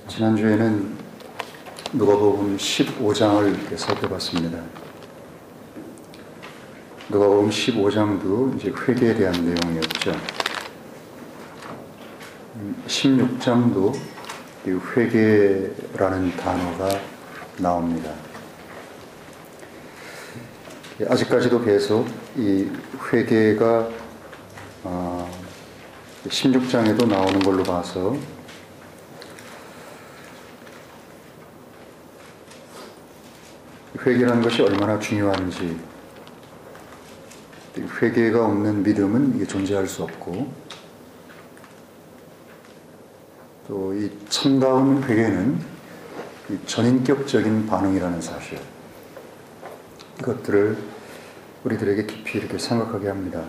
지난주에는 누가복음 15장을 살펴봤습니다. 누가복음 15장도 이제 회개에 대한 내용이었죠. 16장도 이 회개라는 단어가 나옵니다. 아직까지도 계속 이 회개가 16장에도 나오는 걸로 봐서 회개라는 것이 얼마나 중요한지, 회개가 없는 믿음은 이게 존재할 수 없고, 또 이 참다운 회개는 이 전인격적인 반응이라는 사실, 이것들을 우리들에게 깊이 이렇게 생각하게 합니다.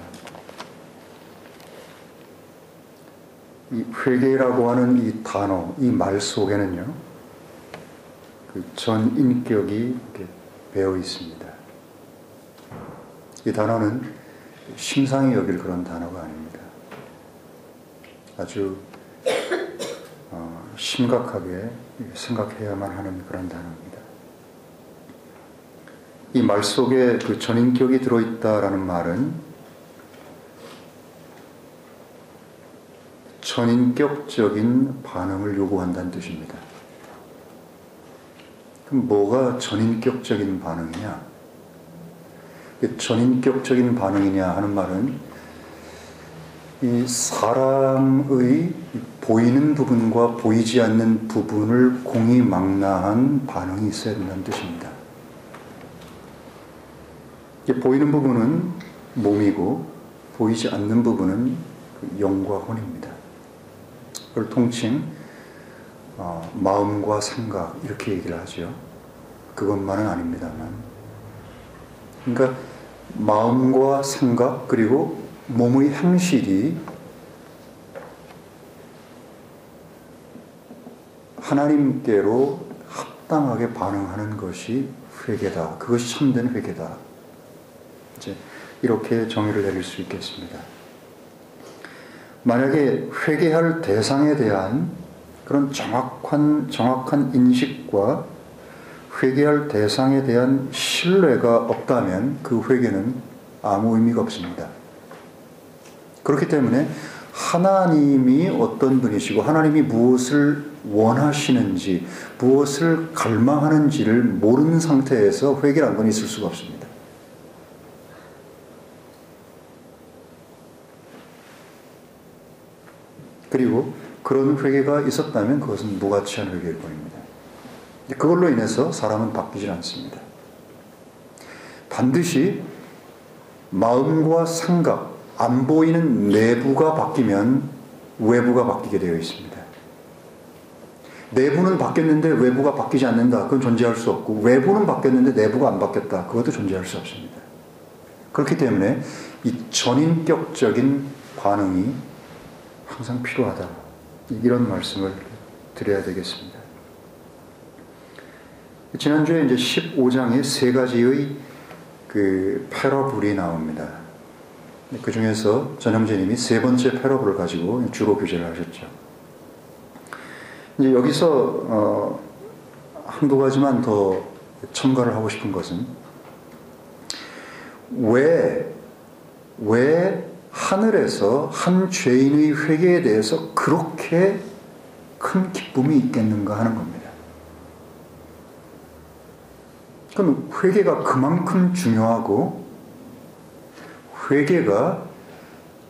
이 회개라고 하는 이 단어, 이 말 속에는요, 그 전인격이 이렇게 배어 있습니다. 이 단어는 심상히 여길 그런 단어가 아닙니다. 아주 심각하게 생각해야만 하는 그런 단어입니다. 이 말 속에 그 전인격이 들어있다라는 말은 전인격적인 반응을 요구한다는 뜻입니다. 그럼 뭐가 전인격적인 반응이냐? 전인격적인 반응이냐 하는 말은 이 사람의 보이는 부분과 보이지 않는 부분을 공이망라한 반응이 있어야 된다는 뜻입니다. 보이는 부분은 몸이고 보이지 않는 부분은 영과 혼입니다. 그걸 통칭 마음과 생각 이렇게 얘기를 하죠. 그것만은 아닙니다만, 그러니까 마음과 생각 그리고 몸의 행실이 하나님께로 합당하게 반응하는 것이 회개다. 그것이 참된 회개다. 이제 이렇게 정의를 내릴 수 있겠습니다. 만약에 회개할 대상에 대한 그런 정확한 인식과 회개할 대상에 대한 신뢰가 없다면 그 회개는 아무 의미가 없습니다. 그렇기 때문에 하나님이 어떤 분이시고 하나님이 무엇을 원하시는지 무엇을 갈망하는지를 모르는 상태에서 회개라는 건 있을 수가 없습니다. 그리고 그런 회개가 있었다면 그것은 무가치한 회개일 뿐입니다. 그걸로 인해서 사람은 바뀌질 않습니다. 반드시 마음과 생각, 안 보이는 내부가 바뀌면 외부가 바뀌게 되어 있습니다. 내부는 바뀌었는데 외부가 바뀌지 않는다. 그건 존재할 수 없고, 외부는 바뀌었는데 내부가 안 바뀌었다. 그것도 존재할 수 없습니다. 그렇기 때문에 이 전인격적인 반응이 항상 필요하다. 이런 말씀을 드려야 되겠습니다. 지난주에 이제 15장에 세 가지의 그 패러블이 나옵니다. 그 중에서 전형제님이 세 번째 패러블을 가지고 주로 교제를 하셨죠. 이제 여기서 한두 가지만 더 첨가를 하고 싶은 것은 왜 하늘에서 한 죄인의 회개에 대해서 그렇게 큰 기쁨이 있겠는가 하는 겁니다. 그럼 회개가 그만큼 중요하고, 회개가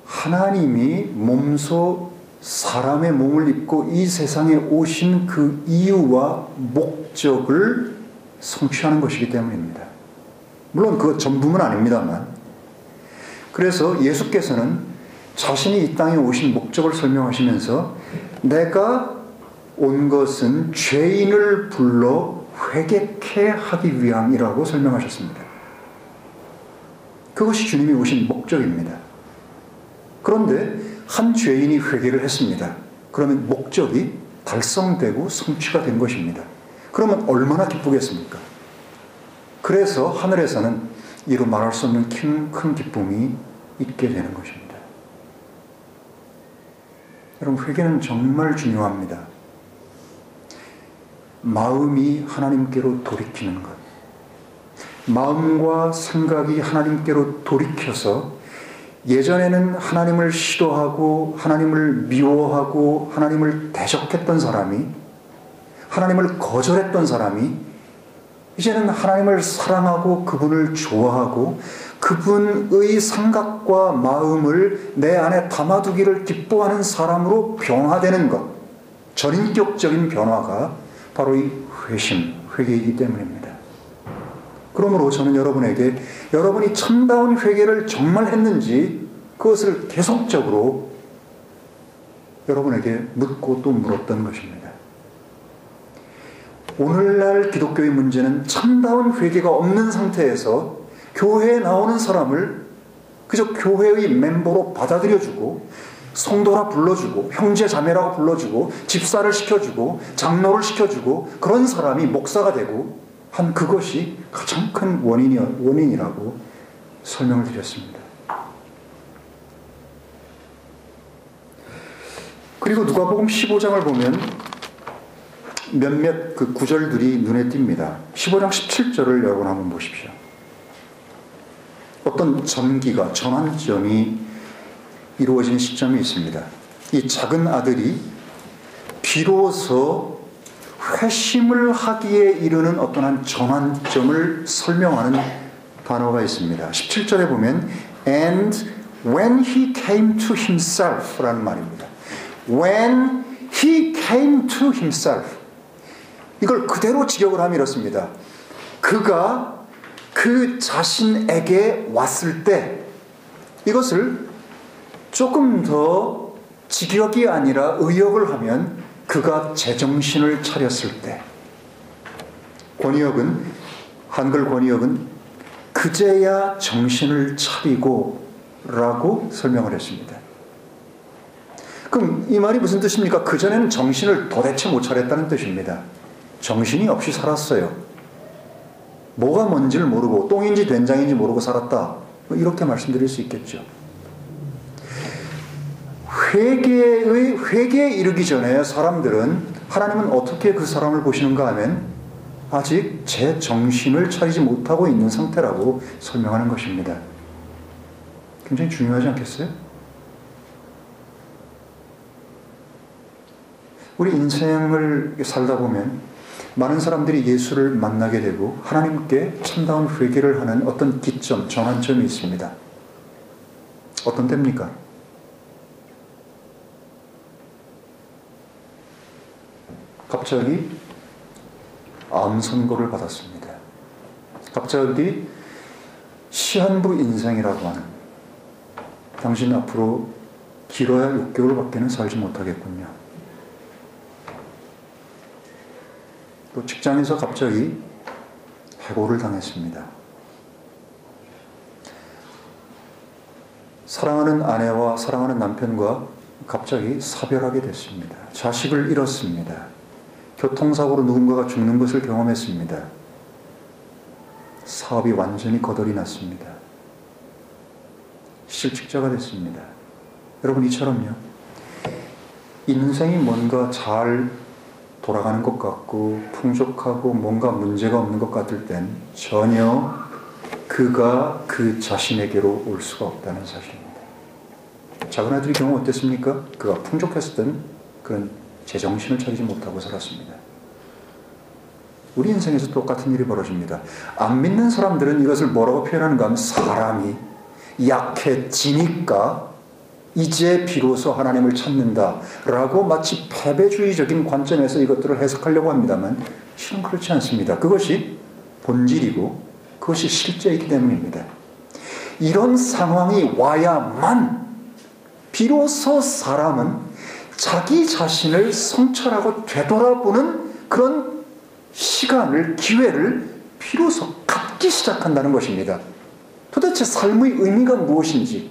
하나님이 몸소 사람의 몸을 입고 이 세상에 오신 그 이유와 목적을 성취하는 것이기 때문입니다. 물론 그것 전부는 아닙니다만, 그래서 예수께서는 자신이 이 땅에 오신 목적을 설명하시면서 내가 온 것은 죄인을 불러 회개케 하기 위함이라고 설명하셨습니다. 그것이 주님이 오신 목적입니다. 그런데 한 죄인이 회개를 했습니다. 그러면 목적이 달성되고 성취가 된 것입니다. 그러면 얼마나 기쁘겠습니까? 그래서 하늘에서는 이루 말할 수 없는 큰 기쁨이 있게 되는 것입니다. 여러분, 회개는 정말 중요합니다. 마음이 하나님께로 돌이키는 것. 마음과 생각이 하나님께로 돌이켜서 예전에는 하나님을 싫어하고 하나님을 미워하고 하나님을 대적했던 사람이, 하나님을 거절했던 사람이 이제는 하나님을 사랑하고 그분을 좋아하고 그분의 생각과 마음을 내 안에 담아두기를 기뻐하는 사람으로 변화되는 것, 전인격적인 변화가 바로 이 회개이기 때문입니다. 그러므로 저는 여러분에게 여러분이 참다운 회개를 정말 했는지 그것을 계속적으로 여러분에게 묻고 또 물었던 것입니다. 오늘날 기독교의 문제는 참다운 회개가 없는 상태에서 교회에 나오는 사람을 그저 교회의 멤버로 받아들여주고 성도라 불러주고 형제 자매라고 불러주고 집사를 시켜주고 장로를 시켜주고 그런 사람이 목사가 되고 한 그것이 가장 큰 원인이라고 설명을 드렸습니다. 그리고 누가복음 15장을 보면 몇몇 그 구절들이 눈에 띕니다. 15장 17절을 여러분 한번 보십시오. 어떤 전환점이 이루어진 시점이 있습니다. 이 작은 아들이 비로소 회심을 하기에 이르는 어떤 한 전환점을 설명하는 단어가 있습니다. 17절에 보면 And when he came to himself 라는 말입니다. When he came to himself, 이걸 그대로 직역을 하면 이렇습니다. 그가 그 자신에게 왔을 때, 이것을 조금 더 직역이 아니라 의역을 하면 그가 제정신을 차렸을 때, 권위역은, 한글 권위역은 그제야 정신을 차리고 라고 설명을 했습니다. 그럼 이 말이 무슨 뜻입니까? 그전에는 정신을 도대체 못 차렸다는 뜻입니다. 정신이 없이 살았어요. 뭐가 뭔지를 모르고 똥인지 된장인지 모르고 살았다. 이렇게 말씀드릴 수 있겠죠. 회개에 이르기 전에 사람들은, 하나님은 어떻게 그 사람을 보시는가 하면 아직 제 정신을 차리지 못하고 있는 상태라고 설명하는 것입니다. 굉장히 중요하지 않겠어요? 우리 인생을 살다 보면 많은 사람들이 예수를 만나게 되고 하나님께 참다운 회개를 하는 어떤 기점, 전환점이 있습니다. 어떤 때입니까? 갑자기 암 선고를 받았습니다. 갑자기 시한부 인생이라고 하는, 당신 앞으로 길어야 6개월밖에는 살지 못하겠군요. 또 직장에서 갑자기 해고를 당했습니다. 사랑하는 아내와 사랑하는 남편과 갑자기 사별하게 됐습니다. 자식을 잃었습니다. 교통사고로 누군가가 죽는 것을 경험했습니다. 사업이 완전히 거덜이 났습니다. 실직자가 됐습니다. 여러분, 이처럼요, 인생이 뭔가 잘 돌아가는 것 같고 풍족하고 뭔가 문제가 없는 것 같을 땐 전혀 그가 그 자신에게로 올 수가 없다는 사실입니다. 작은 아들의 경우 어땠습니까? 그가 풍족했을 땐 그는 제정신을 차리지 못하고 살았습니다. 우리 인생에서 똑같은 일이 벌어집니다. 안 믿는 사람들은 이것을 뭐라고 표현하는가 하면, 사람이 약해지니까 이제 비로소 하나님을 찾는다 라고 마치 패배주의적인 관점에서 이것들을 해석하려고 합니다만, 실은 그렇지 않습니다. 그것이 본질이고 그것이 실제이기 때문입니다. 이런 상황이 와야만 비로소 사람은 자기 자신을 성찰하고 되돌아보는 그런 시간을, 기회를 비로소 갖기 시작한다는 것입니다. 도대체 삶의 의미가 무엇인지,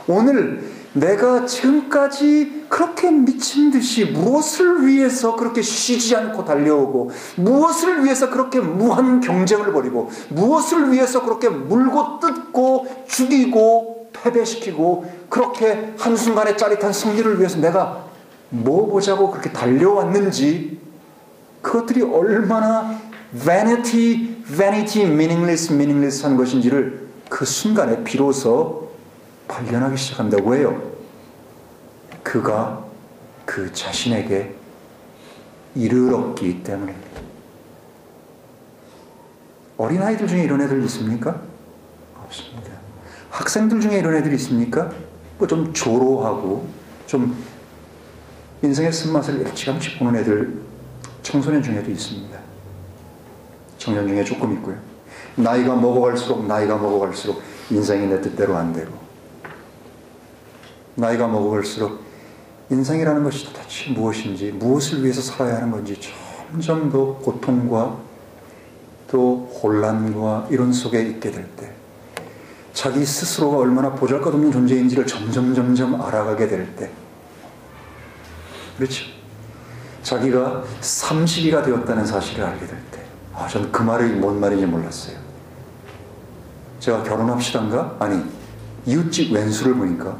오늘 내가 지금까지 그렇게 미친 듯이 무엇을 위해서 그렇게 쉬지 않고 달려오고, 무엇을 위해서 그렇게 무한 경쟁을 벌이고, 무엇을 위해서 그렇게 물고 뜯고 죽이고 패배시키고, 그렇게 한순간의 짜릿한 승리를 위해서 내가 뭐 보자고 그렇게 달려왔는지, 그것들이 얼마나 vanity, meaningless한 것인지를 그 순간에 비로소 발견하기 시작한다고 해요. 그가 그 자신에게 이르렀기 때문입니다. 어린아이들 중에 이런 애들 있습니까? 없습니다. 학생들 중에 이런 애들이 있습니까? 뭐 좀 조로하고 좀 인생의 쓴맛을 일찌감치 보는 애들 청소년 중에도 있습니다. 청년 중에 조금 있고요. 나이가 먹어갈수록 인생이 내 뜻대로 안 되고, 나이가 먹어갈수록 인생이라는 것이 도대체 무엇인지, 무엇을 위해서 살아야 하는 건지 점점 더 고통과 또 혼란과 이런 속에 있게 될 때, 자기 스스로가 얼마나 보잘것없는 존재인지를 점점 알아가게 될 때, 그렇죠? 자기가 30이가 되었다는 사실을 알게 될 때, 전 그 말이 뭔 말인지 몰랐어요. 제가 결혼합시다인가? 아니, 이웃집 왼수를 보니까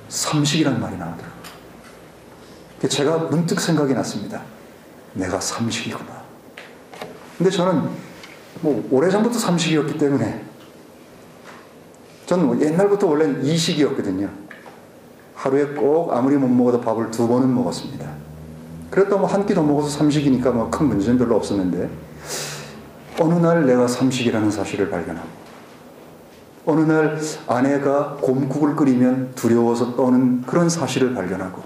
30이란 말이 나오더라고요. 제가 문득 생각이 났습니다. 내가 30이구나. 근데 저는 오래전부터 30이었기 때문에, 저는 옛날부터 원래는 이식이었거든요. 하루에 꼭 아무리 못 먹어도 밥을 2번은 먹었습니다. 그랬다 한 끼 더 먹어서 30이니까 큰 문제는 별로 없었는데, 어느 날 내가 30이라는 사실을 발견하고, 어느 날 아내가 곰국을 끓이면 두려워서 떠는 그런 사실을 발견하고,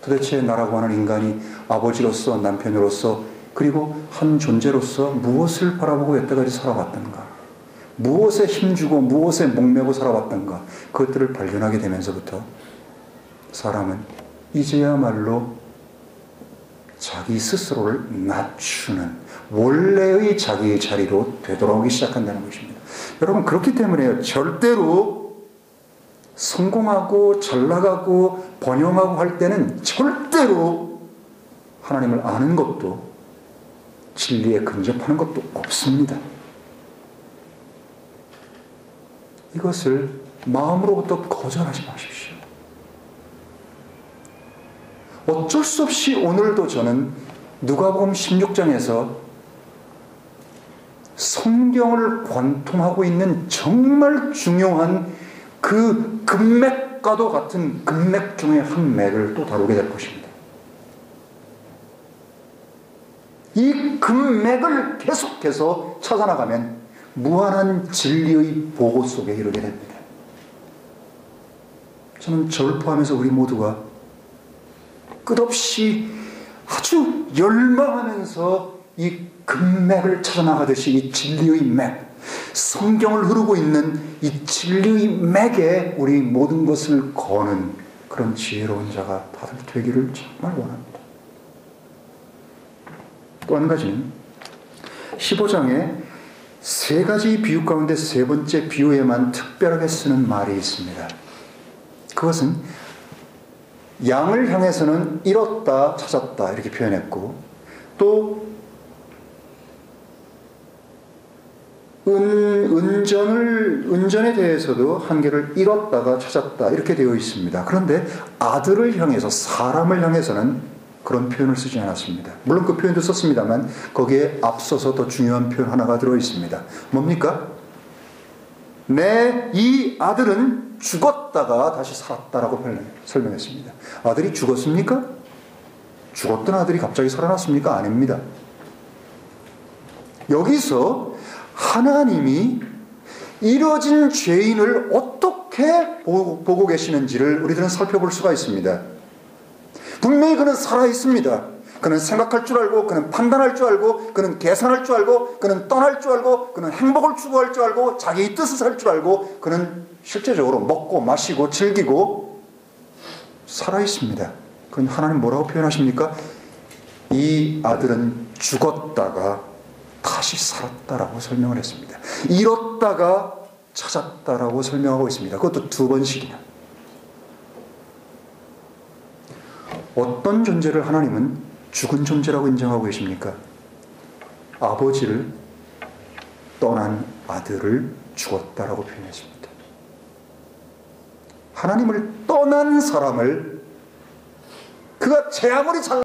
도대체 나라고 하는 인간이 아버지로서, 남편으로서, 그리고 한 존재로서 무엇을 바라보고 여태까지 살아왔던가, 무엇에 힘주고 무엇에 목매고 살아왔던가, 그것들을 발견하게 되면서부터 사람은 이제야말로 자기 스스로를 낮추는 원래의 자기의 자리로 되돌아오기 시작한다는 것입니다. 여러분, 그렇기 때문에 절대로 성공하고 잘나가고 번영하고 할 때는 절대로 하나님을 아는 것도 진리에 근접하는 것도 없습니다. 이것을 마음으로부터 거절하지 마십시오. 어쩔 수 없이 오늘도 저는 누가복음 16장에서 성경을 관통하고 있는 정말 중요한 그 금맥과도 같은 금맥 중의 한 맥을 또 다루게 될 것입니다. 이 금맥을 계속해서 찾아나가면 무한한 진리의 보고 속에 이르게 됩니다. 저는 저를 포함해서 우리 모두가 끝없이 아주 열망하면서 이 금맥을 찾아나가듯이 이 진리의 맥, 성경을 흐르고 있는 이 진리의 맥에 우리 모든 것을 거는 그런 지혜로운 자가 다들 되기를 정말 원합니다. 또 한 가지는 15장에 3가지 비유 가운데 3번째 비유에만 특별하게 쓰는 말이 있습니다. 그것은 양을 향해서는 잃었다, 찾았다 이렇게 표현했고, 또 은전에 대해서도 한 개를 잃었다가 찾았다 이렇게 되어 있습니다. 그런데 아들을 향해서, 사람을 향해서는 그런 표현을 쓰지 않았습니다. 물론 그 표현도 썼습니다만 거기에 앞서서 더 중요한 표현 하나가 들어있습니다. 뭡니까? 이 아들은 죽었다가 다시 살았다라고 설명했습니다. 아들이 죽었습니까? 죽었던 아들이 갑자기 살아났습니까? 아닙니다. 여기서 하나님이 이뤄진 죄인을 어떻게 보고 계시는지를 우리들은 살펴볼 수가 있습니다. 분명히 그는 살아있습니다. 그는 생각할 줄 알고, 그는 판단할 줄 알고, 그는 계산할 줄 알고, 그는 떠날 줄 알고, 그는 행복을 추구할 줄 알고, 자기의 뜻을 할 줄 알고, 그는 실제적으로 먹고 마시고 즐기고 살아있습니다. 그럼 하나님 뭐라고 표현하십니까? 이 아들은 죽었다가 다시 살았다라고 설명을 했습니다. 잃었다가 찾았다라고 설명하고 있습니다. 그것도 2번씩이나. 어떤 존재를 하나님은 죽은 존재라고 인정하고 계십니까? 아버지를 떠난 아들을 죽었다라고 표현했습니다. 하나님을 떠난 사람을, 그가 제 아무리 잘